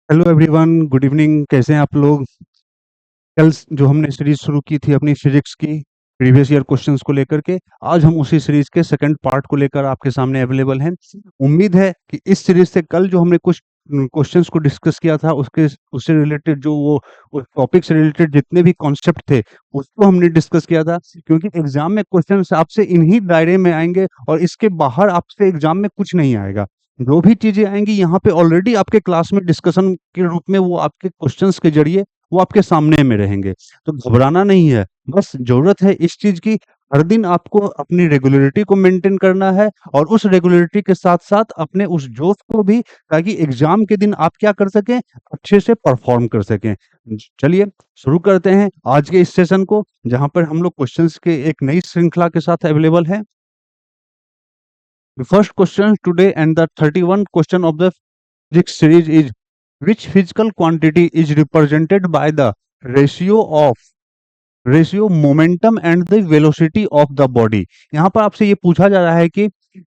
Hello everyone, good evening. कैसे हैं आप लोग? कल जो हमने सीरीज शुरू की थी अपनी फिजिक्स की प्रीवियस ईयर क्वेश्चंस को लेकर के, आज हम उसी सीरीज के सेकंड पार्ट को लेकर आपके सामने अवेलेबल हैं। उम्मीद है कि इस सीरीज से कल जो हमने कुछ क्वेश्चंस को डिस्कस किया था उसके उससे रिलेटेड जो वो उस टॉपिक से रिलेटेड जितने भी कॉन्सेप्ट थे उसको हमने डिस्कस किया था, क्योंकि एग्जाम में क्वेश्चंस आपसे इन्हीं दायरे में आएंगे और इसके बाहर आपसे एग्जाम में कुछ नहीं आएगा। जो भी चीजें आएंगी यहाँ पे ऑलरेडी आपके क्लास में डिस्कशन के रूप में वो आपके क्वेश्चंस के जरिए वो आपके सामने में रहेंगे। तो घबराना नहीं है, बस जरूरत है इस चीज की, हर दिन आपको अपनी रेगुलरिटी को मेंटेन करना है और उस रेगुलरिटी के साथ साथ अपने उस जोश को भी, ताकि एग्जाम के दिन आप क्या कर सकें, अच्छे से परफॉर्म कर सकें। चलिए शुरू करते हैं आज के इस सेशन को, जहां पर हम लोग क्वेश्चंस के एक नई श्रृंखला के साथ अवेलेबल है। The first question today and the 31 question of the physics series is, which physical quantity is represented by the ratio momentum and the velocity of the body? यहाँ पर आपसे ये पूछा जा रहा है कि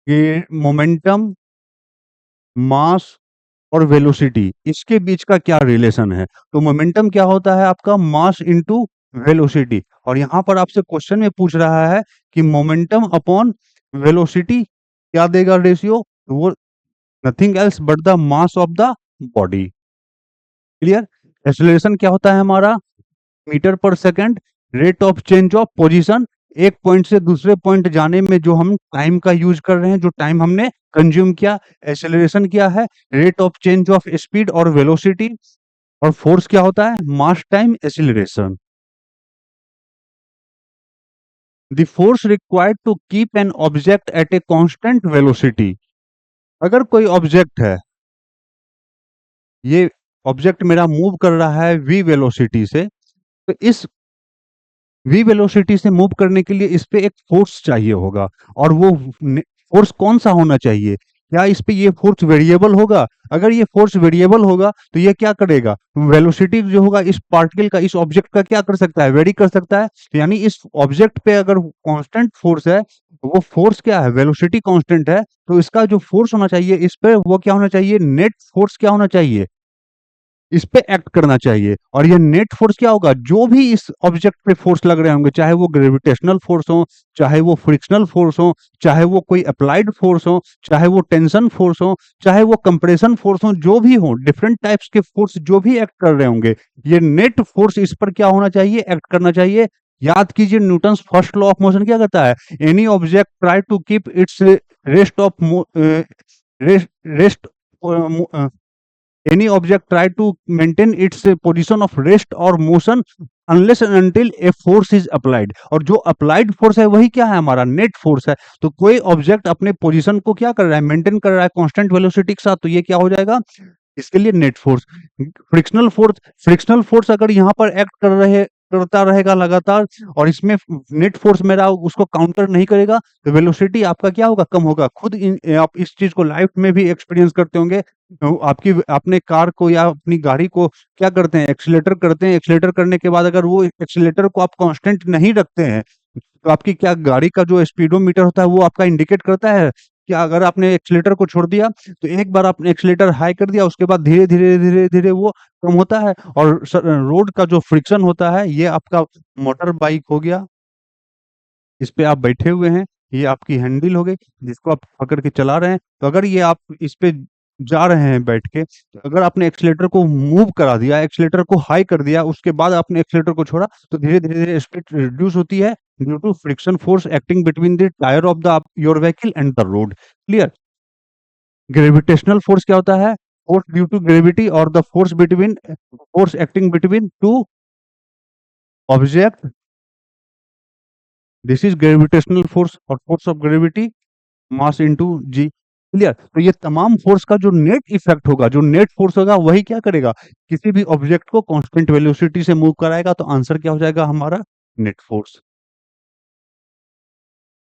ये मोमेंटम, मास और वेलोसिटी, इसके बीच का क्या रिलेशन है। तो मोमेंटम क्या होता है? आपका मास इनटू वेलोसिटी। और यहाँ पर आपसे क्वेश्चन में पूछ रहा है कि मोमेंटम अपॉन वेलोसिटी क्या देगा रेशियो, तो वो nothing else but the mass of the body. Clear? Acceleration क्या होता है हमारा? मीटर पर second. Rate of change of position, एक पॉइंट से दूसरे पॉइंट जाने में जो हम टाइम का यूज कर रहे हैं, जो टाइम हमने कंज्यूम किया। एक्सेलरेशन क्या है? Rate of change of speed और वेलोसिटी। और फोर्स क्या होता है? Mass time acceleration. The force required to keep an object at a constant velocity. अगर कोई ऑब्जेक्ट है, ये ऑब्जेक्ट मेरा मूव कर रहा है v वेलोसिटी से, तो इस v वेलोसिटी से मूव करने के लिए इस पे एक फोर्स चाहिए होगा। और वो फोर्स कौन सा होना चाहिए? क्या इस पे ये फोर्स वेरिएबल होगा? अगर ये फोर्स वेरिएबल होगा तो ये क्या करेगा? वेलोसिटी जो होगा इस पार्टिकल का, इस ऑब्जेक्ट का, क्या कर सकता है? वेरी कर सकता है। तो यानी इस ऑब्जेक्ट पे अगर कांस्टेंट फोर्स है, वो फोर्स क्या है? वेलोसिटी कांस्टेंट है, तो इसका जो फोर्स होना चाहिए इस पे, वो क्या होना चाहिए? नेट फोर्स क्या होना चाहिए? इस पे एक्ट करना चाहिए। और ये नेट फोर्स क्या होगा? जो भी इस ऑब्जेक्ट पे फोर्स लग रहे होंगे, चाहे वो ग्रेविटेशनल फोर्स हो, चाहे वो फ्रिक्शनल फोर्स हो, चाहे वो कोई अप्लाइड फोर्स हो, चाहे वो टेंशन फोर्स हो, चाहे वो कंप्रेशन फोर्स हो, जो भी हो, डिफरेंट टाइप्स के फोर्स जो भी एक्ट कर रहे होंगे, ये नेट फोर्स इस पर क्या होना चाहिए? एक्ट करना चाहिए। याद कीजिए, Newton's first law of motion क्या कहता है? Any object try to keep its rest of rest any object try to maintain its position of rest or motion unless and until a force is applied। और जो applied force है वही क्या है? हमारा नेट फोर्स है। तो कोई ऑब्जेक्ट अपने पोजीशन को क्या कर रहा है? मेंटेन कर रहा है कांस्टेंट वेलोसिटी के साथ, तो ये क्या हो जाएगा? इसके लिए नेट फोर्स। फ्रिक्शनल फोर्स अगर यहाँ पर एक्ट करता रहेगा लगातार, और इसमें नेट फोर्स मेरा उसको काउंटर नहीं करेगा, तो वेलोसिटी आपका क्या होगा? कम होगा। खुद आप इस चीज को लाइफ में भी एक्सपीरियंस करते होंगे। तो आपकी अपने कार को या अपनी गाड़ी को क्या करते हैं? एक्सीलेटर करते हैं। एक्सीलेटर करने के बाद अगर वो एक्सीलेटर को आप कांस्टेंट नहीं रखते हैं, तो आपकी क्या गाड़ी का जो स्पीडोमीटर होता है वो आपका इंडिकेट करता है कि अगर आपने एक्सीलेटर को छोड़ दिया, तो एक बार आपने एक्सीलेटर हाई कर दिया, उसके बाद धीरे धीरे धीरे धीरे वो कम होता है। और रोड का जो फ्रिक्शन होता है, ये आपका मोटर बाइक हो गया, इस पे आप बैठे हुए हैं, ये आपकी हैंडल हो गई जिसको आप पकड़ के चला रहे हैं। तो अगर ये आप इस पे जा रहे हैं बैठ के, तो अगर आपने एक्सीलेटर को मूव करा दिया, एक्सीलेटर को हाई कर दिया, उसके बाद आपने एक्सीलेटर को छोड़ा, तो धीरे धीरे धीरे स्पीड रिड्यूस होती है due to friction force acting between the tyre of the your vehicle and the road. Clear? Gravitational force क्या होता है? फोर्स ड्यू टू ग्रेविटी और the force acting between two object, this is gravitational force. और force of gravity mass into g. Clear? तो ये तमाम force का जो नेट इफेक्ट होगा, जो नेट फोर्स होगा, वही क्या करेगा? किसी भी ऑब्जेक्ट को कांस्टेंट वेलोसिटी से मूव कराएगा। तो आंसर क्या हो जाएगा हमारा? Net force.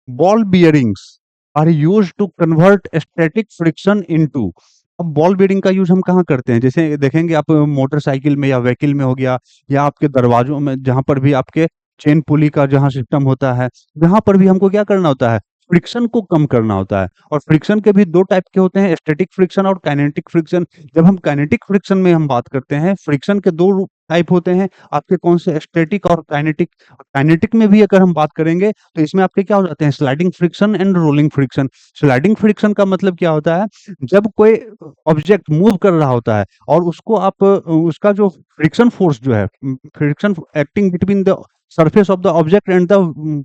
Ball bearings are use to convert static friction into. अब बॉल बियरिंग का यूज हम कहाँ करते हैं? जैसे देखेंगे आप मोटरसाइकिल में या व्हीकल में हो गया, या आपके दरवाजों में, जहां पर भी आपके चेन पुली का जहां सिस्टम होता है, जहां पर भी हमको क्या करना होता है? फ्रिक्शन को कम करना होता है। और फ्रिक्शन के भी 2 टाइप के होते हैं, स्टैटिक फ्रिक्शन और काइनेटिक फ्रिक्शन। जब हम काइनेटिक फ्रिक्शन में हम बात करते हैं, फ्रिक्शन के 2 टाइप होते हैं आपके, कौन से, स्टैटिक और काइनेटिक। काइनेटिक में भी अगर हम बात करेंगे तो इसमें आपके क्या हो जाते हैं, sliding friction and rolling friction. Sliding friction का मतलब क्या होता है, जब कोई ऑब्जेक्ट मूव कर रहा होता है और उसको आप उसका जो फ्रिक्शन फोर्स जो है, friction acting between the surface of the object and the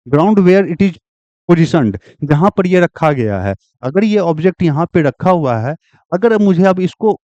ground where it is positioned, जहां पर ये रखा गया है, अगर ये ऑब्जेक्ट यहाँ पे रखा हुआ है, अगर मुझे अब इसको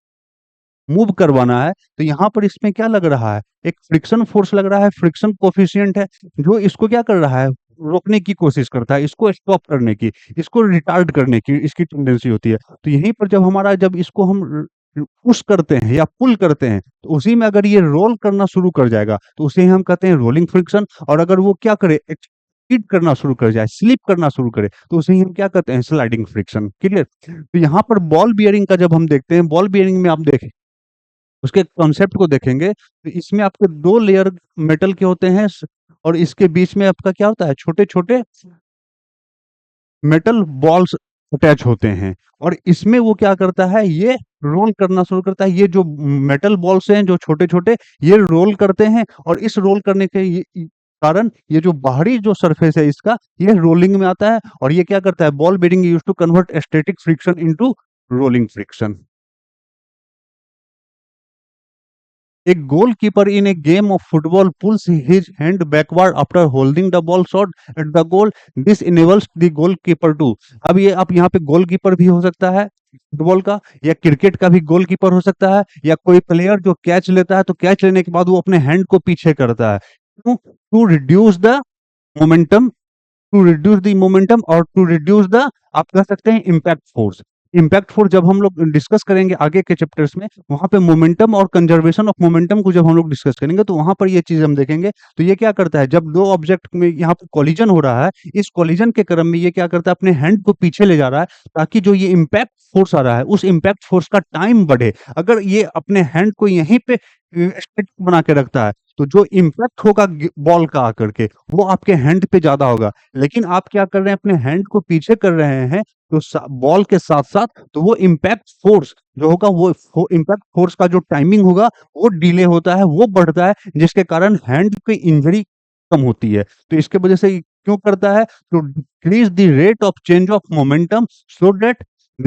मूव करवाना है, तो यहाँ पर इसमें क्या लग रहा है, एक फ्रिक्शन फोर्स लग रहा है, फ्रिक्शन कोफिशिएंट है, जो इसको क्या कर रहा है, रोकने की कोशिश करता है, इसको स्टॉप करने की, इसको रिटार्ड करने की इसकी टेंडेंसी होती है। तो यहीं पर जब इसको हम पुश करते हैं या पुल करते हैं, तो उसी में अगर ये रोल करना शुरू कर जाएगा, तो उसे हम कहते हैं रोलिंग फ्रिक्शन। और अगर वो क्या करे, स्किड करना शुरू कर जाए, स्लिप करना शुरू करे, तो उसे ही हम क्या कहते हैं, स्लाइडिंग फ्रिक्शन। क्लियर? तो यहाँ पर बॉल बियरिंग का जब हम देखते हैं, बॉल बियरिंग में आप देखें, उसके कॉन्सेप्ट को देखेंगे, तो इसमें आपके 2 लेयर मेटल के होते हैं, और इसके बीच में आपका क्या होता है, छोटे-छोटे मेटल बॉल्स अटैच होते हैं। और इसमें वो क्या करता है, ये रोल करना शुरू करता है, ये जो मेटल बॉल्स हैं जो छोटे-छोटे, ये रोल करते हैं, और इस रोल करने के कारण ये जो बाहरी जो सरफेस है इसका, ये रोलिंग में आता है, और ये क्या करता है, ball bearing used to convert static friction into rolling friction. A goalkeeper in a game of football pulls his hand backward after holding the ball short at the goal. This enables the goalkeeper to। अब ये आप यहाँ पे goalkeeper भी हो सकता है football का, या क्रिकेट का भी गोलकीपर हो सकता है, या कोई प्लेयर जो कैच लेता है तो कैच लेने के बाद वो अपने हैंड को पीछे करता है, टू रिड्यूस द मोमेंटम, और टू रिड्यूस द, आप कह सकते हैं, इम्पैक्ट फोर्स। इम्पैक्ट फोर्स जब हम लोग डिस्कस करेंगे आगे के चैप्टर्स में, वहां पे मोमेंटम और कंजर्वेशन ऑफ मोमेंटम को जब हम लोग डिस्कस करेंगे, तो वहां पर ये चीज हम देखेंगे। तो ये क्या करता है, जब 2 ऑब्जेक्ट में यहाँ पे कोलिजन हो रहा है, इस कोलिजन के क्रम में ये क्या करता है, अपने हैंड को पीछे ले जा रहा है, ताकि जो ये इम्पैक्ट फोर्स आ रहा है, उस इम्पैक्ट फोर्स का टाइम बढ़े। अगर ये अपने हैंड को यहीं पे स्टिक बना के रखता है, तो जो इम्पैक्ट होगा बॉल का आकर के, वो आपके हैंड पे ज्यादा होगा। लेकिन आप क्या कर रहे हैं, अपने हैंड को पीछे कर रहे हैं, तो बॉल के साथ साथ, तो वो इम्पैक्ट फोर्स जो होगा, वो इम्पैक्ट फोर्स का जो टाइमिंग होगा, वो डिले होता है, वो बढ़ता है, जिसके कारण हैंड की इंजरी कम होती है। तो इसके वजह से ये क्यों करता है, to decrease the rate of change of momentum, so that the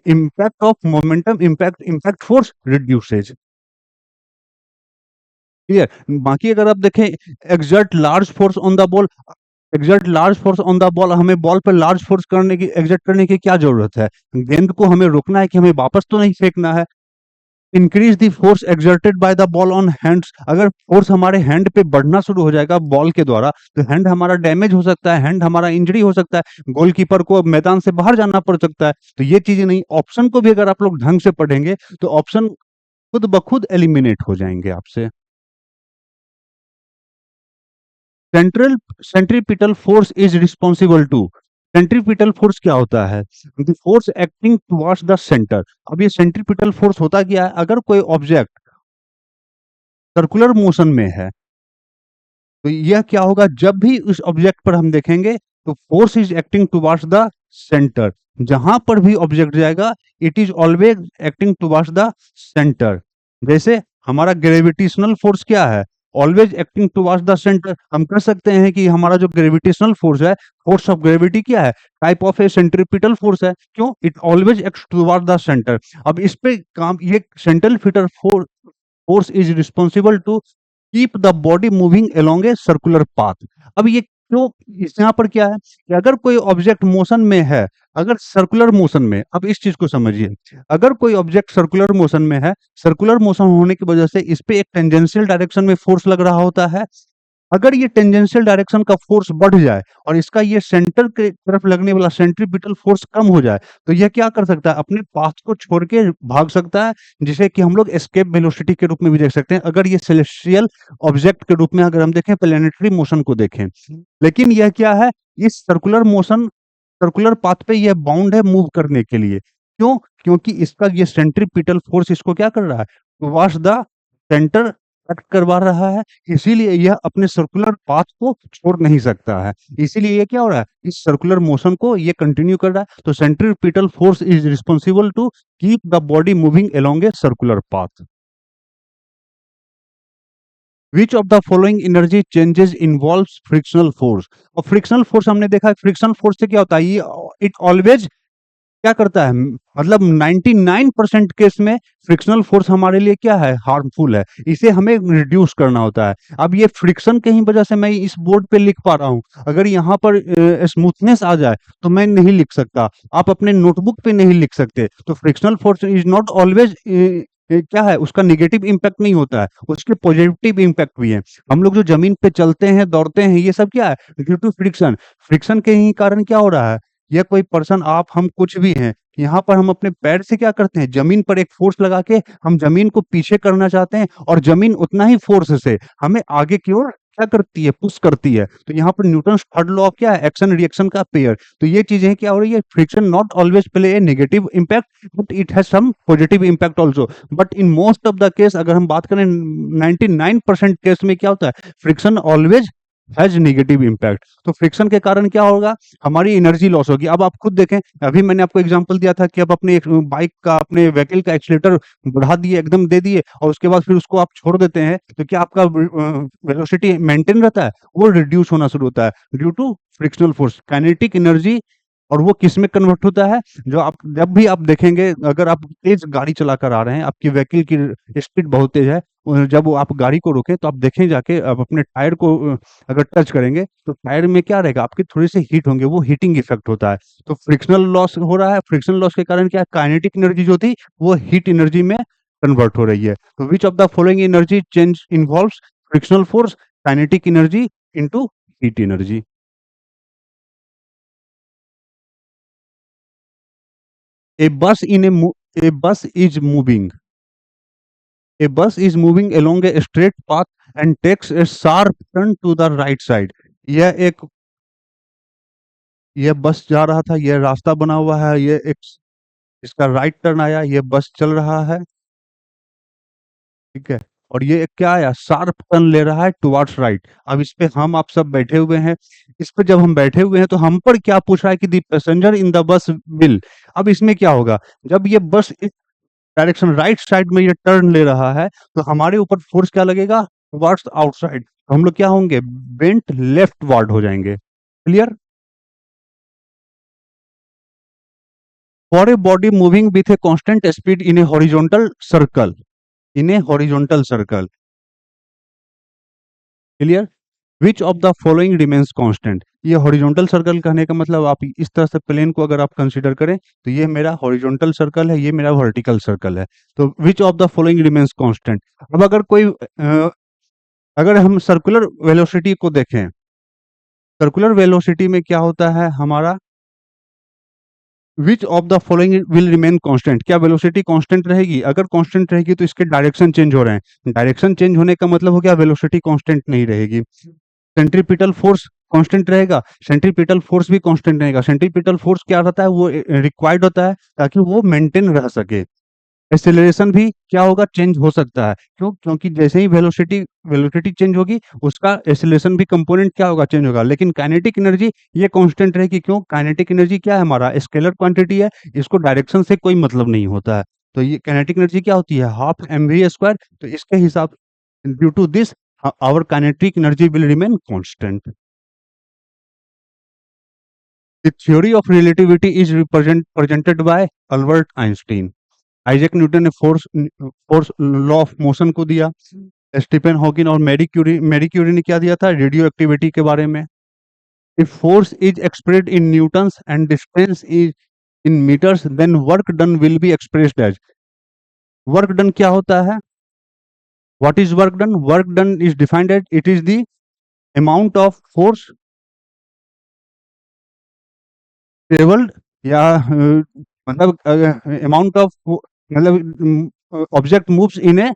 impact of momentum impact force reduces. Clear? बाकी अगर आप देखें, exert large force on the ball, हमें बॉल पर लार्ज फोर्स करने की, एग्जर्ट करने की क्या जरूरत है, गेंद को हमें रोकना है कि हमें वापस तो नहीं फेंकना है। Increase the force exerted by the ball on hands, अगर फोर्स हमारे हैंड पे बढ़ना शुरू हो जाएगा बॉल के द्वारा, तो हैंड हमारा डैमेज हो सकता है, हैंड हमारा इंजरी हो सकता है, गोलकीपर को मैदान से बाहर जाना पड़ सकता है। तो ये चीजें नहीं, ऑप्शन को भी अगर आप लोग ढंग से पढ़ेंगे, तो ऑप्शन खुद ब खुद एलिमिनेट हो जाएंगे आपसे। Central centripetal force is responsible to, centripetal force क्या होता है, the force acting towards the centre. अब ये सेंट्रीपिटल फोर्स होता क्या है, अगर कोई ऑब्जेक्ट सर्कुलर मोशन में है, तो यह क्या होगा, जब भी उस ऑब्जेक्ट पर हम देखेंगे, तो force is acting towards the centre, जहां पर भी ऑब्जेक्ट जाएगा, it is always acting towards the centre. जैसे हमारा ग्रेविटेशनल फोर्स क्या है, always acting towards the centre. हम कह सकते हैं कि हमारा जो ग्रेविटेशनल फोर्स है, फोर्स ऑफ ग्रेविटी क्या है, type of A centripetal force है। क्यों? It always acts towards the centre. अब इस पे काम, ये centripetal force is responsible to keep the body moving along a circular path. अब ये क्यों, इस यहाँ पर क्या है कि अगर कोई ऑब्जेक्ट मोशन में है, अगर सर्कुलर मोशन में, अब इस चीज को समझिए, अगर कोई ऑब्जेक्ट सर्कुलर मोशन में है, सर्कुलर मोशन होने की वजह से इस पे एक टेंजेंशियल डायरेक्शन में फोर्स लग रहा होता है। अगर ये टेंजेंशियल डायरेक्शन का फोर्स बढ़ जाए और इसका ये सेंटर के तरफ लगने वाला सेंट्रीपिटल फोर्स कम हो जाए, तो यह क्या कर सकता है, अपने पाथ को छोड़ के भाग सकता है, जिसे कि हम लोग एस्केप वेलोसिटी के रूप में भी देख सकते हैं, अगर ये सेलेस्टियल ऑब्जेक्ट के रूप में अगर हम देखें, प्लेनेटरी मोशन को देखें। लेकिन यह क्या है, इस सर्कुलर मोशन, सर्कुलर पाथ पे यह बाउंड है मूव करने के लिए। क्यों? क्योंकि इसका ये सेंट्रीपिटल फोर्स इसको क्या कर रहा है, टुवर्ड्स द सेंटर कट करवा रहा है, इसीलिए यह अपने सर्कुलर पाथ को छोड़ नहीं सकता है। इसीलिए ये क्या हो रहा है, इस सर्कुलर मोशन को ये कंटिन्यू कर रहा है। तो centripetal force is responsible to keep the body moving along a circular path. Which of the following energy changes involves frictional force. और फ्रिक्शनल फोर्स हमने देखा है, फ्रिक्शनल फोर्स से क्या होता है, ये इट ऑलवेज क्या करता है, मतलब 99% केस में फ्रिक्शनल फोर्स हमारे लिए क्या है, हार्मफुल है, इसे हमें रिड्यूस करना होता है। अब ये फ्रिक्शन के ही वजह से मैं इस बोर्ड पे लिख पा रहा हूँ, अगर यहाँ पर स्मूथनेस आ जाए तो मैं नहीं लिख सकता, आप अपने नोटबुक पे नहीं लिख सकते। तो frictional force is not always क्या है, उसका निगेटिव इम्पैक्ट नहीं होता है, उसके पॉजिटिव इम्पैक्ट भी है। हम लोग जो जमीन पे चलते हैं, दौड़ते हैं, ये सब क्या है, ड्यू टू फ्रिक्शन। फ्रिक्शन के ही कारण क्या हो रहा है, या कोई पर्सन, आप, हम कुछ भी हैं, यहाँ पर हम अपने पैर से क्या करते हैं, जमीन पर एक फोर्स लगा के हम जमीन को पीछे करना चाहते हैं, और जमीन उतना ही फोर्स से हमें आगे की ओर क्या करती है, पुश करती है। तो यहाँ पर न्यूटन थर्ड लॉ ऑफ क्या है, एक्शन रिएक्शन का पेयर। तो ये चीजें क्या हो रही है, friction not always play a negative impact, but it has some positive impact also. But in most of the case, अगर हम बात करें 99% केस में क्या होता है, friction always has negative impact. तो फ्रिक्शन के कारण क्या होगा, हमारी एनर्जी लॉस होगी। अब आप खुद देखें, अभी मैंने आपको एग्जांपल दिया था कि आप अपने एक बाइक का, अपने व्हीकल का एक्सीलेटर बढ़ा दिए, एकदम दे दिए, और उसके बाद फिर उसको आप छोड़ देते हैं, तो क्या आपका वेलोसिटी मेंटेन रहता है, वो रिड्यूस होना शुरू होता है due to frictional force. Kinetic energy, और वो किस में कन्वर्ट होता है, जो आप जब भी आप देखेंगे, अगर आप तेज गाड़ी चलाकर आ रहे हैं, आपकी व्हीकल की स्पीड बहुत तेज है, जब वो आप गाड़ी को रोके तो आप देखें जाके, आप अपने टायर को अगर टच करेंगे तो टायर में क्या रहेगा, आपके थोड़े से हीट होंगे, वो हीटिंग इफेक्ट होता है। तो फ्रिक्शनल लॉस हो रहा है, फ्रिक्शनल लॉस के कारण क्या, काइनेटिक एनर्जी जो थी वो हीट एनर्जी में कन्वर्ट हो रही है। तो विच of the following energy change involves frictional force, kinetic energy into heat energy. A bus in a bus is moving. A bus is moving along a straight path and takes a sharp turn to the right side. यह एक यह बस जा रहा था, यह रास्ता बना हुआ है, यह एक इसका राइट टर्न आया, यह बस चल रहा है, ठीक है, और ये एक क्या आया, शार्प टर्न ले रहा है टुवर्ड्स राइट। अब इस पे हम आप सब बैठे हुए हैं, इस पे जब हम बैठे हुए हैं तो हम पर क्या पूछ रहा है कि the passenger in the bus will. अब इसमें क्या होगा, जब ये बस डायरेक्शन राइट साइड में ये टर्न ले रहा है, तो हमारे ऊपर फोर्स क्या लगेगा, टुवर्ड्स आउटसाइड, तो हम लोग क्या होंगे, बेंट लेफ्ट वार्ड हो जाएंगे। Clear. For a body moving with a constant speed in A horizontal circle, in A horizontal circle, clear, which of the following remains constant. ये हॉरिजॉन्टल सर्कल कहने का मतलब, आप इस तरह से प्लेन को अगर आप कंसीडर करें, तो ये मेरा हॉरिजॉन्टल सर्कल है, ये मेरा वर्टिकल सर्कल है। तो विच of the following remains constant. अब अगर कोई अगर हम सर्कुलर वेलोसिटी को देखें, सर्कुलर वेलोसिटी में क्या होता है हमारा, विच of the following will remain constant. क्या वेलोसिटी कांस्टेंट रहेगी, अगर कांस्टेंट रहेगी तो इसके डायरेक्शन चेंज हो रहे हैं, डायरेक्शन चेंज होने का मतलब हो गया वेलोसिटी कांस्टेंट नहीं रहेगी। सेंट्रीपिटल फोर्स कांस्टेंट रहेगा, सेंट्रीपिटल फोर्स भी कांस्टेंट रहेगा। सेंट्रीपिटल फोर्स क्या रहता है, वो रिक्वायर्ड होता है ताकि वो मेंटेन रह सके। एक्सेलरेशन भी क्या होगा, चेंज हो सकता है, क्यों, क्योंकि जैसे ही वेलोसिटी वेलोसिटी चेंज होगी, उसका एक्सेलरेशन भी कंपोनेंट क्या होगा, चेंज होगा। लेकिन काइनेटिक एनर्जी ये कांस्टेंट रहेगी, क्यों, काइनेटिक एनर्जी क्या है, हमारा स्केलर क्वांटिटी है, इसको डायरेक्शन से कोई मतलब नहीं होता है। तो ये काइनेटिक एनर्जी क्या होती है, हाफ mv²। तो इसके हिसाब, due to this our kinetic energy will remain constant. The theory of relativity is presented by Albert Einstein. Isaac Newton ने फोर्स लॉ ऑफ मोशन को दिया, स्टीफन हॉकिंग और मैरी क्यूरी ने क्या दिया था, रेडियो एक्टिविटी के बारे में। If force is expressed in newtons and distance is in metres, then work done will be expressed as. Work done क्या होता है, what is work done, work done is defined as it is the amount of force traveled, या मतलब amount of, मतलब object moves in A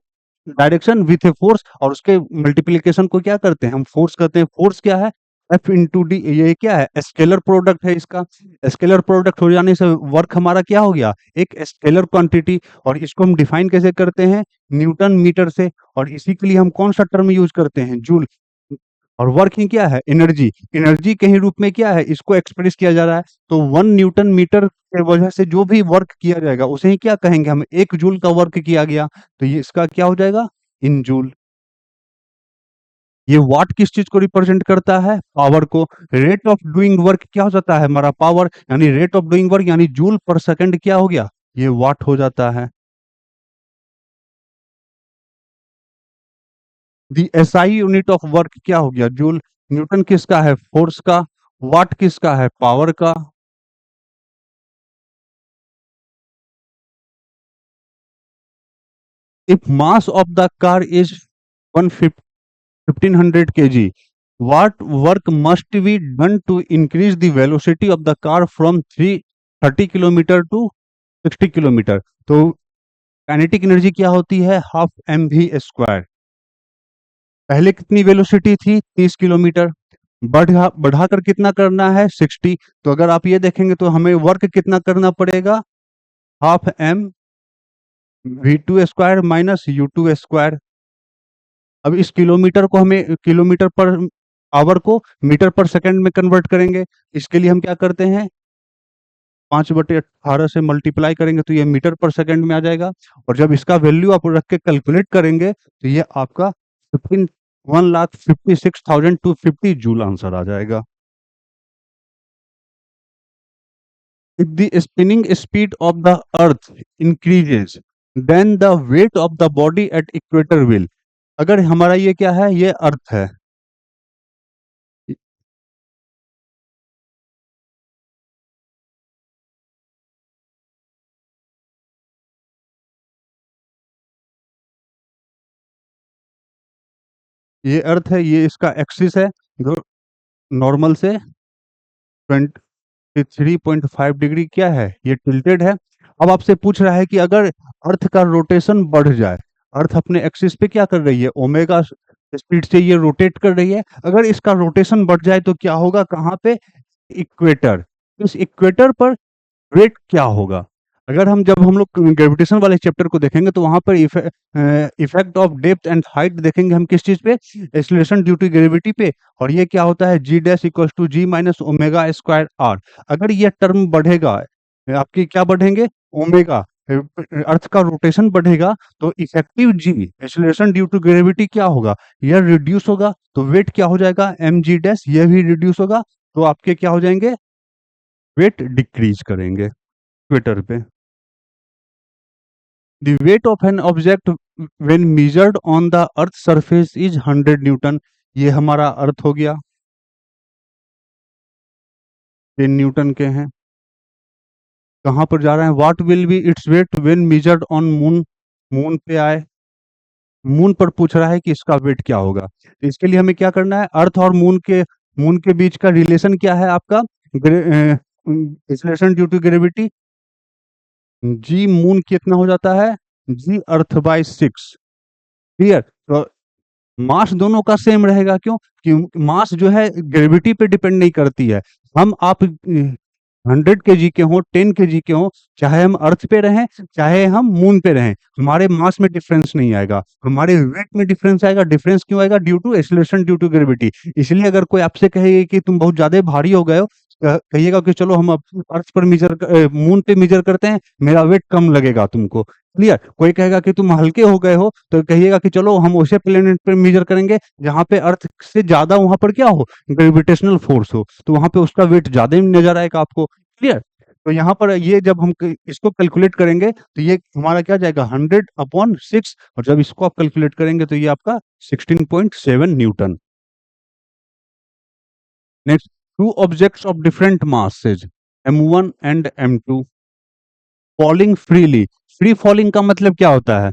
direction with a force, और उसके multiplication को क्या करते हैं हम, फोर्स करते हैं। फोर्स क्या है, एफ इंटू डी, ये क्या है, स्केलर प्रोडक्ट है इसका। स्केलर प्रोडक्ट हो जाने से वर्क हमारा क्या हो गया, एक स्केलर क्वांटिटी। और इसको हम डिफाइन कैसे करते हैं, न्यूटन मीटर से। और इसी के लिए हम कौन सा टर्म यूज करते हैं, जूल। और वर्किंग क्या है, एनर्जी। एनर्जी के ही रूप में क्या है, इसको एक्सप्रेस किया जा रहा है। तो 1 न्यूटन मीटर के वजह से जो भी वर्क किया जाएगा उसे ही क्या कहेंगे हम, 1 जूल का वर्क किया गया। तो ये इसका क्या हो जाएगा, इन जूल। ये वाट किस चीज को रिप्रेजेंट करता है, पावर को। रेट ऑफ डूइंग वर्क क्या हो जाता है हमारा, पावर, यानी रेट ऑफ डूइंग वर्क यानी जूल पर सेकंड क्या हो गया, ये वाट हो जाता है। दी एसआई यूनिट ऑफ वर्क क्या हो गया, जूल। न्यूटन किसका है, फोर्स का। वाट किसका है, पावर का। If mass of the car is 1500 kg, what work must be done to increase the velocity of the car from 330 kilometre to 60 kilometre. तो काइनेटिक एनर्जी क्या होती है, हाफ एम वी स्क्वायर। पहले कितनी वेलोसिटी थी, 30 kilometre. बढ़ाकर कितना करना है, 60। तो अगर आप ये देखेंगे तो हमें वर्क कितना करना पड़ेगा, half m v two square minus u two square. अब इस किलोमीटर को हमें, किलोमीटर पर आवर को मीटर पर सेकंड में कन्वर्ट करेंगे। इसके लिए हम क्या करते हैं, 5/18 से मल्टीप्लाई करेंगे तो ये मीटर पर सेकंड में आ जाएगा। और जब इसका वैल्यू आप रख के कैलकुलेट करेंगे तो ये आपका 1,56,250 जूल आंसर आ जाएगा। If the spinning speed of the earth increases, then the weight of the body at equator will। अगर हमारा ये क्या है, ये अर्थ है। ये अर्थ है, ये इसका एक्सिस है जो नॉर्मल से 23.5 डिग्री क्या है, ये टिल्टेड है। अब आपसे पूछ रहा है कि अगर अर्थ का रोटेशन बढ़ जाए, अर्थ अपने एक्सिस पे क्या कर रही है, ओमेगा स्पीड से ये रोटेट कर रही है। अगर इसका रोटेशन बढ़ जाए तो क्या होगा, कहाँ पे, इक्वेटर। इस इक्वेटर पर वेट क्या होगा। अगर हम, जब हम लोग ग्रेविटेशन वाले चैप्टर को देखेंगे तो वहां पर effect of depth and height देखेंगे हम, किस चीज पे, एक्सीलरेशन ड्यू टू ग्रेविटी पे। और ये क्या होता है, g dash equal to g minus omega square r. अगर ये टर्म बढ़ेगा, आपके क्या बढ़ेंगे, ओमेगा, अर्थ का रोटेशन बढ़ेगा, तो effective g, acceleration due to gravity क्या होगा, यह रिड्यूस होगा। तो वेट क्या हो जाएगा, एम जी डैश, यह भी रिड्यूस होगा। तो आपके क्या हो जाएंगे, वेट डिक्रीज करेंगे इक्वेटर पे। The weight of an object when measured on the earth surface is 100 Newton. ये हमारा अर्थ हो गया, 10 न्यूटन के हैं। कहाँ पर जा रहे हैं, what will be its weight when measured on moon. Moon पे आए, मून पर पूछ रहा है कि इसका वेट क्या होगा। तो इसके लिए हमें क्या करना है, अर्थ और मून के बीच का रिलेशन क्या है आपका, acceleration due to gravity. G moon कितना हो जाता है, जी अर्थ बाय 6। क्लियर। तो मास दोनों का सेम रहेगा, क्यों, कि मास जो है ग्रेविटी पे डिपेंड नहीं करती है। हम आप 100 kg के हो, 10 kg के हो, चाहे हम अर्थ पे रहें चाहे हम मून पे रहें, हमारे मास में डिफरेंस नहीं आएगा, हमारे वेट में डिफरेंस आएगा। डिफरेंस क्यों आएगा, due to acceleration due to gravity. इसलिए अगर कोई आपसे कहे कि तुम बहुत ज्यादा भारी हो गए हो, कहिएगा कि चलो हम अर्थ पर मून पे मेजर करते हैं, मेरा वेट कम लगेगा तुमको। क्लियर। कोई कहेगा कि तुम हल्के हो गए हो, तो कहिएगा कि चलो हम उसे प्लेनेट पे मेजर करेंगे जहां पे अर्थ से ज्यादा, वहां पर क्या हो, ग्रेविटेशनल फोर्स हो, तो वहां पे उसका वेट ज्यादा ही नजर आएगा आपको। क्लियर। तो यहाँ पर ये जब हम इसको कैलकुलेट करेंगे तो ये हमारा क्या जाएगा, 100/6। और जब इसको आप कैलकुलेट करेंगे तो ये आपका 16.7 Newton. Next, two objects of different masses m1 and m2 falling freely. Free falling का मतलब क्या होता है,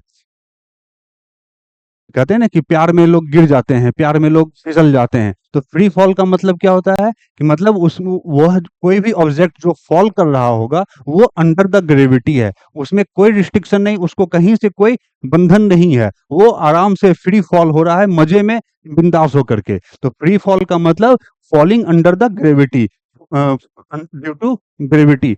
कहते हैं ना कि प्यार में लोग गिर जाते हैं, प्यार में लोग फिसल जाते हैं। तो फ्री फॉल का मतलब क्या होता है, कि मतलब उस वह कोई भी ऑब्जेक्ट जो फॉल कर रहा होगा वो अंडर द ग्रेविटी है, उसमें कोई रिस्ट्रिक्शन नहीं, उसको कहीं से कोई बंधन नहीं है, वो आराम से फ्री फॉल हो रहा है, मजे में बिंदास होकर के। तो फ्री फॉल का मतलब falling under the gravity, due to gravity,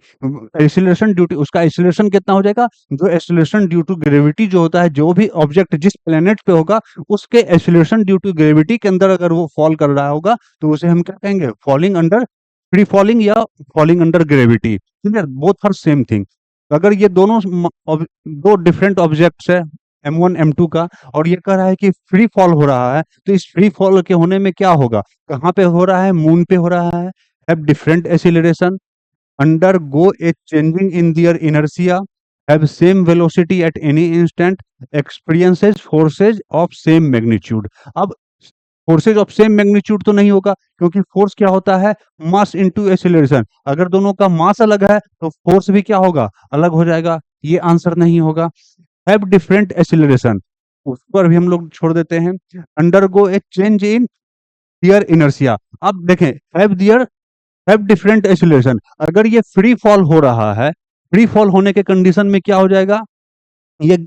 acceleration due to, उसका एक्सीलरेशन कितना हो जाएगा, जो एक्सीलरेशन ड्यू टू ग्रेविटी जो होता है, जो भी ऑब्जेक्ट जिस प्लेनेट पे होगा उसके एक्सीलरेशन ड्यू टू ग्रेविटी के अंदर अगर वो फॉल कर रहा होगा तो उसे हम क्या कहेंगे, फॉलिंग अंडर फ्री फॉलिंग या falling under gravity. Clear, both are same thing. अगर ये दोनों दो डिफरेंट ऑब्जेक्ट्स है, M1 M2 का, और ये कह रहा है कि फ्री फॉल हो रहा है, तो इस फ्री फॉल के होने में क्या होगा, कहाँ पे हो रहा है, मून पे हो रहा है, have different acceleration, undergo a changing in their inertia, have same velocity at any instant, experiences forces of same magnitude। अब फोर्सेज ऑफ सेम मैग्नीट्यूड तो नहीं होगा, क्योंकि फोर्स क्या होता है, मास इनटू एक्सीलरेशन। अगर दोनों का मास अलग है तो फोर्स भी क्या होगा, अलग हो जाएगा। ये आंसर नहीं होगा। हैव डिफरेंट एक्सीलरेशन, उस पर भी हम लोग छोड़ देते हैं। Undergo a change in their inertia, अब देखें हैव डिफरेंट एक्सीलरेशन, अगर ये फ्री फॉल हो रहा है, फ्री फॉल होने के कंडीशन में क्या हो जाएगा, ये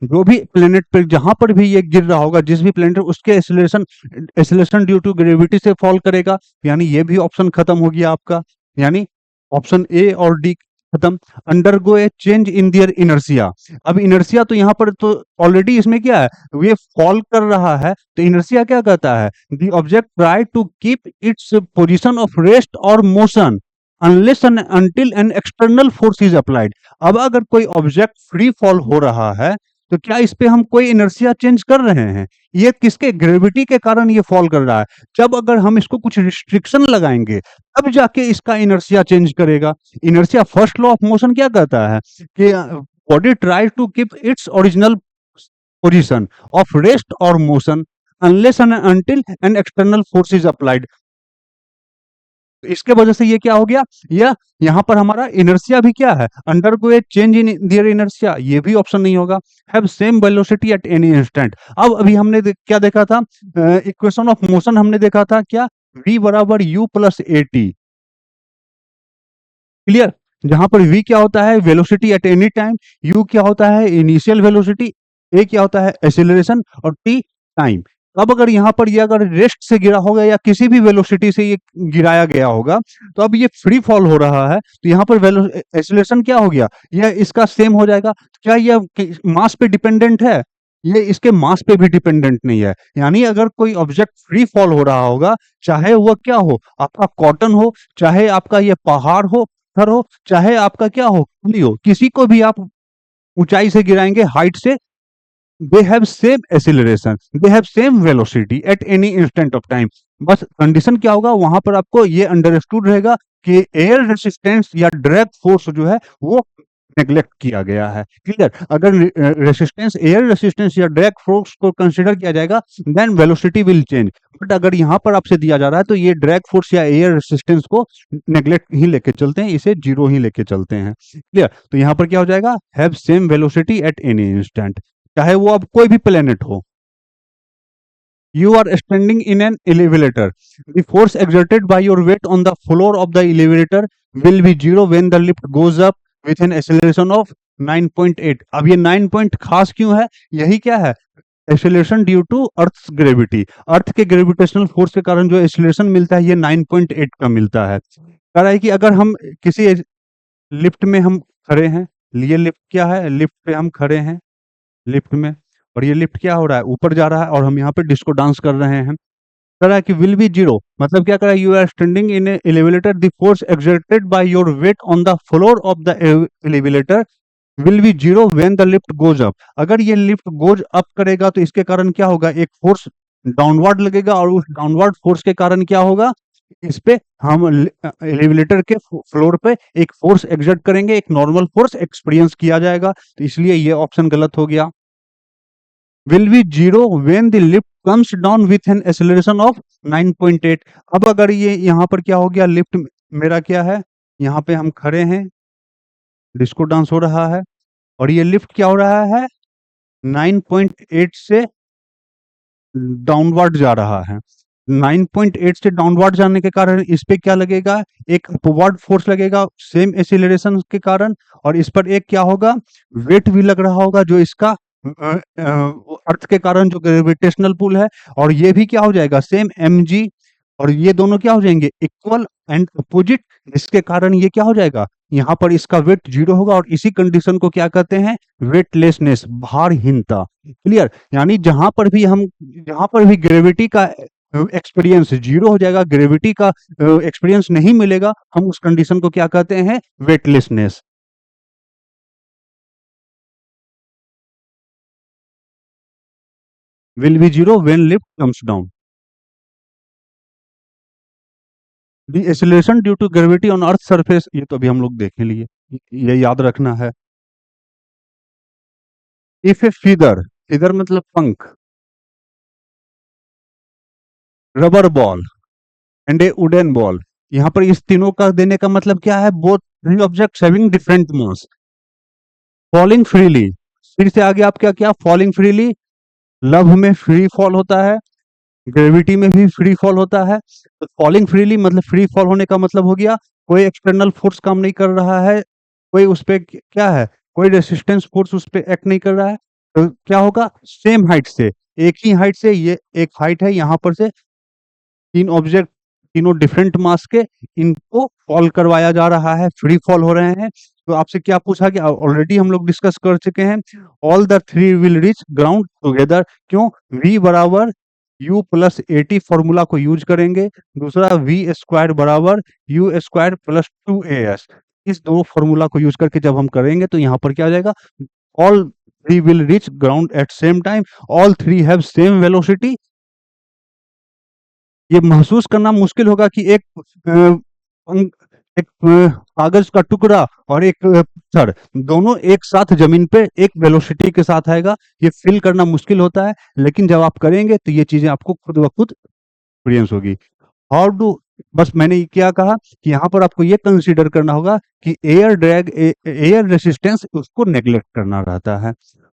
जो भी प्लेनेट पे जहां पर भी ये गिर रहा होगा, जिस भी प्लेनेट उसके एक्सीलरेशन ड्यू टू ग्रेविटी से फॉल करेगा, यानी ये भी ऑप्शन खत्म हो गया आपका, यानी ऑप्शन ए और डी खत्म। Undergo a change in their inertia, अब इनर्शिया तो यहाँ पर तो ऑलरेडी इसमें क्या है, ये फॉल कर रहा है, तो इनर्शिया क्या कहता है, the object try to keep its position of rest और motion unless and until an external force is applied. अब अगर कोई ऑब्जेक्ट फ्री फॉल हो रहा है तो क्या इस पे हम कोई इनर्शिया चेंज कर रहे हैं, ये किसके, ग्रेविटी के कारण ये फॉल कर रहा है। जब अगर हम इसको कुछ रिस्ट्रिक्शन लगाएंगे तब जाके इसका इनर्शिया चेंज करेगा। Inertia first law of motion क्या कहता है कि body try to keep its original position of rest और motion unless and until an external force is applied. इसके वजह से ये क्या हो गया, या यहाँ पर हमारा इनर्शिया भी क्या है, undergo a change in their inertia, ये भी ऑप्शन नहीं होगा। Have same velocity at any instant, अब अभी हमने क्या देखा था, इक्वेशन ऑफ मोशन हमने देखा था क्या, v बराबर u plus A T. Clear, जहां पर v क्या होता है, velocity at any time, u क्या होता है, इनिशियल वेलोसिटी, a क्या होता है, एक्सीलरेशन, और t टाइम। अब अगर यहाँ पर ये अगर रेस्ट से गिरा होगा या किसी भी वेलोसिटी से ये गिराया गया होगा, तो अब ये फ्री फॉल हो रहा है, तो यहाँ पर एक्सीलरेशन क्या हो गया, यह इसका सेम हो जाएगा। क्या यह मास पे डिपेंडेंट है, ये इसके मास पे भी डिपेंडेंट नहीं है। यानी अगर कोई ऑब्जेक्ट फ्री फॉल हो रहा होगा, चाहे वह क्या हो, आपका कॉटन हो, चाहे आपका ये पहाड़ हो, पत्थर हो, चाहे आपका क्या हो, खुली हो, किसी को भी आप ऊंचाई से गिराएंगे, हाइट से, they have same acceleration, they have same velocity at any instant of time। बस कंडीशन क्या होगा, वहां पर आपको ये अंडरस्टूड रहेगा कि एयर रेसिस्टेंस या ड्रैग फोर्स जो है वो नेग्लेक्ट किया गया है। क्लियर, अगर रेसिस्टेंस, एयर रेसिस्टेंस या ड्रैग फोर्स को कंसीडर किया जाएगा then velocity will change. But अगर यहाँ पर आपसे दिया जा रहा है तो ये ड्रैग फोर्स या एयर रेसिस्टेंस को नेग्लेक्ट ही लेके चलते हैं, इसे जीरो ही लेके चलते हैं। क्लियर, तो यहाँ पर क्या हो जाएगा, have same velocity at any instant, चाहे वो अब कोई भी प्लेनेट हो। You are standing in an elevator. The force exerted by your weight on the floor of the elevator will be zero when the lift goes up with an acceleration of 9.8। अब ये 9 point खास क्यों है, यही क्या है, acceleration due to earth gravity, earth के gravitational force के कारण जो एक्सेलरेशन मिलता है ये 9.8 का मिलता है। कह रहा है कि अगर हम किसी लिफ्ट में हम खड़े हैं, ये लिफ्ट क्या है, लिफ्ट पे हम खड़े हैं, लिफ्ट में, और ये लिफ्ट क्या हो रहा है, ऊपर जा रहा है, और हम यहाँ पे डिस्को डांस कर रहे हैं। कह रहा है कि विल बी जीरो, मतलब क्या कर रहा है, you are standing in elevator, the force exerted by your weight on the floor of the elevator will be zero when the lift goes up. अगर ये लिफ्ट गोज अप करेगा तो इसके कारण क्या होगा, एक फोर्स डाउनवर्ड लगेगा, और उस डाउनवर्ड फोर्स के कारण क्या होगा, इस पे हम एलिवेटर के फ्लोर पे एक फोर्स एक्सर्ट करेंगे, एक नॉर्मल फोर्स एक्सपीरियंस किया जाएगा, तो इसलिए ये ऑप्शन गलत हो गया। will be zero when the lift comes down with an acceleration of 9.8। अब अगर ये यहाँ पर क्या हो गया, लिफ्ट मेरा क्या है, यहाँ पे हम खड़े हैं, डिस्को डांस हो रहा है, और ये लिफ्ट क्या हो रहा है, 9.8 से डाउनवर्ड जा रहा है। 9.8 से डाउनवर्ड जाने के कारण इस पे क्या लगेगा, एक अपवर्ड फोर्स लगेगा सेम एक्सीलरेशन के कारण, और इस पर एक क्या होगा, वेट भी लग रहा होगा जो इसका अर्थ के कारण जो ग्रेविटेशनल पुल है, और ये भी क्या हो जाएगा, सेम mg और ये दोनों क्या हो जाएंगे, इक्वल एंड अपोजिट, जिसके कारण ये क्या हो जाएगा, यहाँ पर इसका वेट जीरो होगा, और इसी कंडीशन को क्या कहते हैं, वेटलेसनेस, भारहीनता। क्लियर, यानी जहां पर भी ग्रेविटी का एक्सपीरियंस जीरो हो जाएगा, ग्रेविटी का एक्सपीरियंस नहीं मिलेगा, हम उस कंडीशन को क्या कहते हैं, weightlessness. Will be zero when lift comes down. The acceleration due to gravity on earth surface, ये तो अभी हम लोग देख लिए, ये याद रखना है। इफ ए फीदर, फीदर मतलब पंख, rubber ball and A wooden ball, यहाँ पर इस तीनों का देने का मतलब क्या है, both three objects having different mass falling freely. फिर से आगे आप क्या क्या, फॉलिंग फ्रीली, लव में फ्री फॉल होता है, ग्रेविटी में भी फ्री फॉल होता है। तो फॉलिंग फ्रीली मतलब फ्री फॉल होने का मतलब हो गया, कोई एक्सटर्नल फोर्स काम नहीं कर रहा है, कोई उस पे क्या है, कोई रेसिस्टेंस फोर्स उस पे एक्ट नहीं कर रहा है। तो क्या होगा, सेम हाइट से, एक ही हाइट से, ये एक हाइट है यहाँ पर से, तीन ऑब्जेक्ट, तीनों डिफरेंट मास के, इनको फॉल करवाया जा रहा है, फ्री फॉल हो रहे हैं। तो आपसे क्या पूछा कि ऑलरेडी हम लोग डिस्कस कर चुके हैं, all the three will reach ground together. क्यों, v बराबर u प्लस एटी फॉर्मूला को यूज करेंगे, दूसरा वी स्क्वायर बराबर you square plus two A S, इस दो फॉर्मूला को यूज करके जब हम करेंगे तो यहाँ पर क्या आ जाएगा, all three will reach ground eight same time, all three have same velocity. ये महसूस करना मुश्किल होगा कि एक कागज का टुकड़ा और एक पत्थर दोनों एक साथ जमीन पे एक वेलोसिटी के साथ आएगा, ये फील करना मुश्किल होता है, लेकिन जब आप करेंगे तो ये चीजें आपको खुद ब खुद एक्सपीरियंस होगी। हाउ डू, बस मैंने क्या कहा कि यहाँ पर आपको ये कंसीडर करना होगा कि एयर ड्रैग, एयर रेसिस्टेंस, उसको नेग्लेक्ट करना रहता है।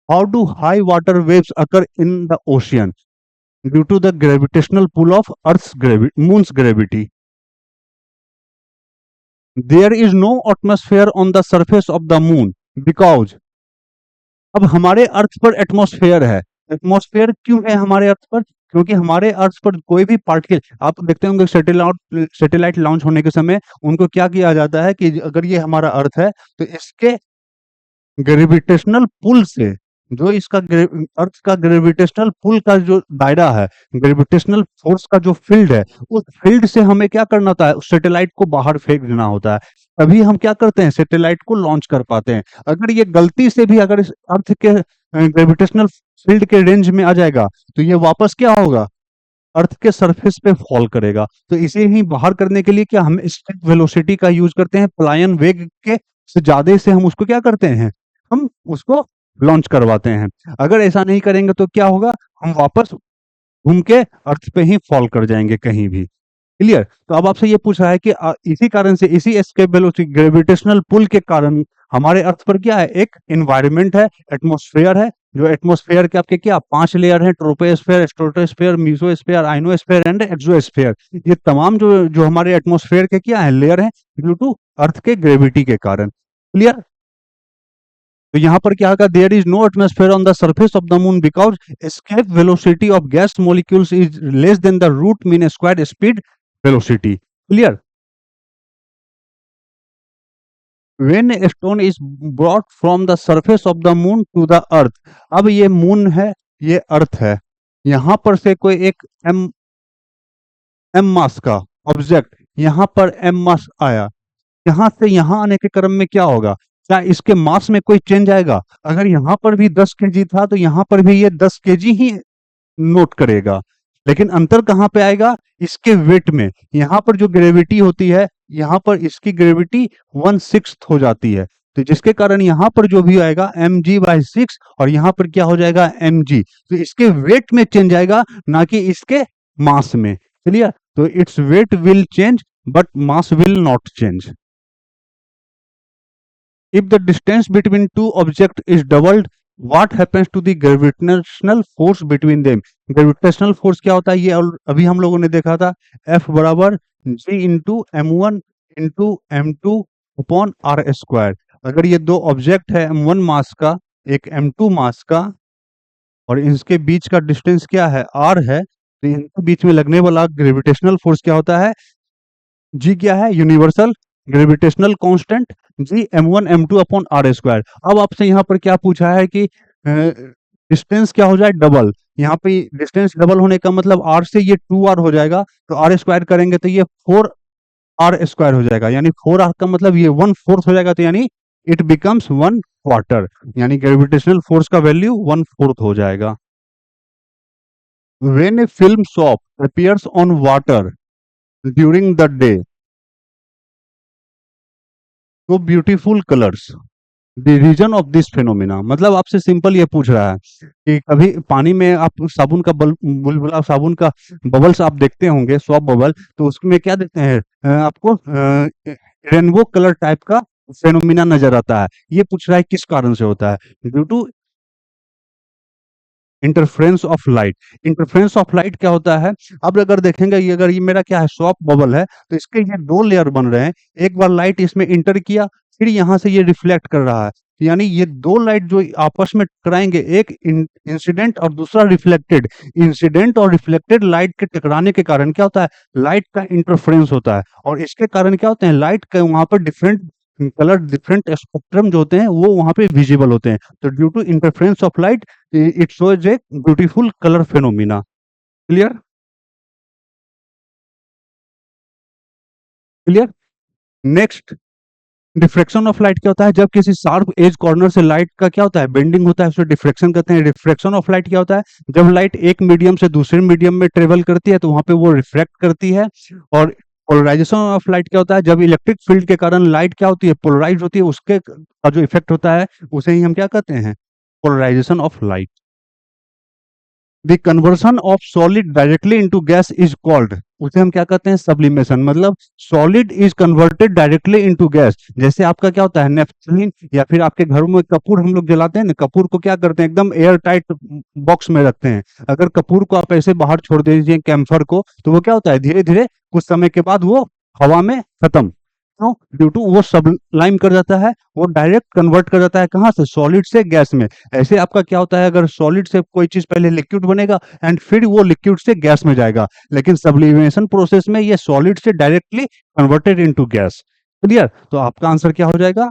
How do high water waves occur in the ocean due to the gravitational pull of moon's gravity? There is no atmosphere on the surface of the moon because, अब हमारे अर्थ पर atmosphere है, atmosphere क्यों है हमारे अर्थ पर, क्योंकि हमारे अर्थ पर कोई भी पार्टिकल, आप देखते होंगे सैटेलाइट लॉन्च होने के समय उनको क्या किया जाता है कि अगर ये हमारा अर्थ है तो इसके ग्रेविटेशनल पुल से, जो इसका अर्थ का ग्रेविटेशनल पुल का जो दायरा है, ग्रेविटेशनल फोर्स का जो फील्ड है, उस फील्ड से हमें क्या करना होता है, उस सैटेलाइट को बाहर फेंक देना होता है, तभी हम क्या करते हैं, सैटेलाइट को लॉन्च कर पाते हैं। अगर ये गलती से भी अगर इस अर्थ के ग्रेविटेशनल फील्ड के रेंज में आ जाएगा तो ये वापस क्या होगा, अर्थ के सरफेस पे फॉल करेगा। तो इसे ही बाहर करने के लिए क्या हम स्टेप वेलोसिटी का यूज करते हैं, पलायन वेग के से ज्यादा से हम उसको क्या करते हैं, हम उसको लॉन्च करवाते हैं। अगर ऐसा नहीं करेंगे तो क्या होगा, हम वापस घूम के अर्थ पे ही फॉल कर जाएंगे कहीं भी। क्लियर, तो अब आपसे ये पूछ रहा है कि इसी कारण से, इसी एस्केप वेलोसिटी ग्रेविटेशनल पुल के कारण हमारे अर्थ पर क्या है, एक एनवायरनमेंट है, एटमॉस्फेयर है, जो एटमॉस्फेयर के आपके क्या पांच लेयर हैं, troposphere, stratosphere, mesosphere, ionosphere and exosphere. ये तमाम जो जो हमारे एटमॉस्फेयर के क्या है, लेयर हैं, ड्यू टू अर्थ के ग्रेविटी के कारण। क्लियर, तो यहाँ पर क्या होगा, there is no atmosphere on the surface of the moon because escape velocity of gas molecules is less than the root mean squared speed velocity. Clear, when a stone is brought from the surface of the moon to the earth, अब ये moon है, ये अर्थ है, यहां पर से कोई एक एम एम मास का ऑब्जेक्ट यहां पर एम मास आया, यहां से यहां आने के क्रम में क्या होगा, क्या इसके मास में कोई चेंज आएगा, अगर यहां पर भी 10 kg था तो यहां पर भी ये 10 kg ही नोट करेगा, लेकिन अंतर कहां पे आएगा, इसके वेट में। यहां पर जो ग्रेविटी होती है, यहां पर इसकी ग्रेविटी 1/6 हो जाती है, तो जिसके कारण यहां पर जो भी आएगा mg/6, और यहां पर क्या हो जाएगा mg, तो इसके वेट में चेंज आएगा, ना कि इसके मास में। क्लियर, तो its weight will change but mass will not change. If the distance between two objects is doubled, what happens to the gravitational force between them? Gravitational force क्या होता है, ये अभी हम लोगों ने देखा था, F बराबर G into M1 into M2 upon r square. अगर ये दो ऑब्जेक्ट है, M1 मास का, एक M2 मास का, और इसके बीच का डिस्टेंस क्या है, R है, तो इनके बीच में लगने वाला ग्रेविटेशनल फोर्स क्या होता है? जी क्या है? यूनिवर्सल ग्रेविटेशनल कांस्टेंट, जी m1 m2/r²। अब आपसे यहाँ पर क्या पूछा है कि डिस्टेंस क्या हो जाए? डबल। यहाँ पे डिस्टेंस डबल होने का मतलब r से ये 2r हो जाएगा, तो r स्क्वायर करेंगे तो ये 4r² हो जाएगा, यानी 4r का मतलब ये 1/4 हो जाएगा, तो यानी इट बिकम्स 1/4, यानी ग्रेविटेशनल फोर्स का वैल्यू 1/4 हो जाएगा। When a film soap appears on water during the day, तो beautiful colours, the reason of this phenomena, मतलब आपसे सिंपल ये पूछ रहा है कि कभी पानी में आप साबुन का बुलबुला साबुन का बबल्स आप देखते होंगे, सॉप बबल, तो उसमें क्या देखते हैं? आपको रेनबो कलर टाइप का फेनोमेना नजर आता है। ये पूछ रहा है किस कारण से होता है? Due to interference of light. Interference of light क्या होता है? अब अगर देखेंगे, ये अगर ये मेरा क्या है, सॉफ्ट बबल है, तो इसके ये दो लेयर बन रहे हैं। एक बार लाइट इसमें इंटर किया, फिर यहाँ से ये रिफ्लेक्ट कर रहा है, यानी ये दो लाइट जो आपस में टकराएंगे, एक इंसिडेंट और दूसरा रिफ्लेक्टेड। इंसिडेंट और रिफ्लेक्टेड लाइट के टकराने के कारण क्या होता है? लाइट का इंटरफ्रेंस होता है, और इसके कारण क्या होते हैं? लाइट का वहां पर डिफरेंट कलर, डिफरेंट स्पेक्ट्रम जो होते हैं वो वहां पे विजिबल होते हैं। तो due to interference of light it shows a beautiful color phenomena. Clear? Clear? Next, diffraction of light क्या होता है? जब किसी शार्प एज कॉर्नर से लाइट का क्या होता है? बेंडिंग होता है, उसे डिफ्रेक्शन कहते हैं। रिफ्रैक्शन ऑफ लाइट क्या होता है? जब लाइट एक मीडियम से दूसरे मीडियम में ट्रेवल करती है, तो वहां पे वो रिफ्रैक्ट करती है। और पोलराइजेशन ऑफ लाइट क्या होता है? जब इलेक्ट्रिक फील्ड के कारण लाइट क्या होती है? पोलराइज होती है, उसके का जो इफेक्ट होता है उसे ही हम क्या कहते हैं? Polarisation of light. The conversion of solid directly into gas is called, उसे हम क्या कहते हैं? सब्लिमेशन। मतलब solid is converted directly into gas. जैसे आपका क्या होता है? नेफ्थलीन, या फिर आपके घरों में कपूर हम लोग जलाते हैं ना, कपूर को क्या करते हैं? एकदम एयर टाइट बॉक्स में रखते हैं। अगर कपूर को आप ऐसे बाहर छोड़ दीजिए, कैम्फर को, तो वो क्या होता है? धीरे धीरे कुछ समय के बाद वो हवा में खत्म। क्यों? ड्यू टू वो सबलाइम कर जाता है, वो डायरेक्ट कन्वर्ट कर जाता है, कहाँ से? सॉलिड से गैस में। ऐसे आपका क्या होता है? अगर सॉलिड से कोई चीज पहले लिक्विड बनेगा, एंड फिर वो लिक्विड से गैस में जाएगा, लेकिन सब्लिमेशन प्रोसेस में ये सॉलिड से directly converted into gas. Clear? तो आपका आंसर क्या हो जाएगा?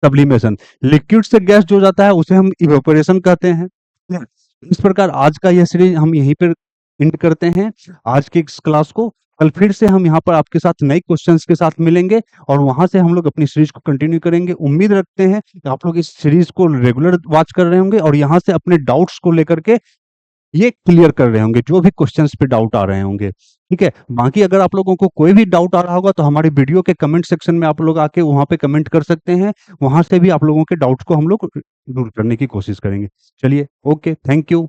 सब्लिमेशन। लिक्विड से गैस जो जाता है उसे हम इवेपोरेशन कहते हैं। Clear? इस प्रकार आज का यह सीरीज हम यहीं पर एंड करते हैं आज की इस क्लास को। कल फिर से हम यहाँ पर आपके साथ नए क्वेश्चंस के साथ मिलेंगे, और वहां से हम लोग अपनी सीरीज को कंटिन्यू करेंगे। उम्मीद रखते हैं कि आप लोग इस सीरीज को रेगुलर वॉच कर रहे होंगे, और यहाँ से अपने डाउट्स को लेकर के ये क्लियर कर रहे होंगे, जो भी क्वेश्चंस पे डाउट आ रहे होंगे। ठीक है? बाकी अगर आप लोगों को कोई भी डाउट आ रहा होगा, तो हमारे वीडियो के कमेंट सेक्शन में आप लोग आके वहां पे कमेंट कर सकते हैं। वहां से भी आप लोगों के डाउट्स को हम लोग दूर करने की कोशिश करेंगे। चलिए, ओके, थैंक यू।